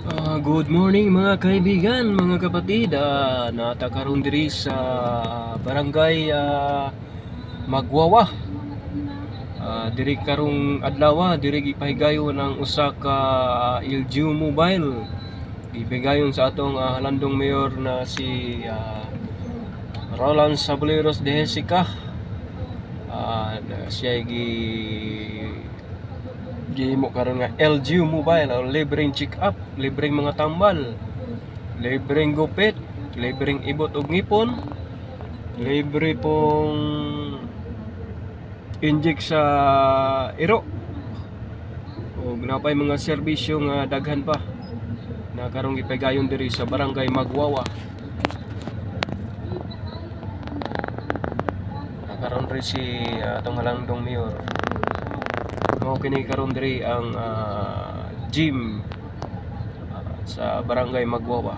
Good morning mga kaibigan, mga kapatid. Natakaroon diri sa barangay Magwawa. Diri karong adlaw diri gipahigayon ang usa ka LGU mobile. Gipahigayon sa atong halandong mayor na si Roland Sabuleros de Jessica. Siya gihimo karon nga LGU mobile o libreng check up, libreng mga tambal, libreng gupit, libreng ibot og ngipon, libre pong inject sa iro o napay mga serbisyo nga daghan pa na karong gipahigayon diri sa barangay Magwawa. Karon rin si atong halandong mayor. Mao kini karon diri ang gym sa barangay Magwawa.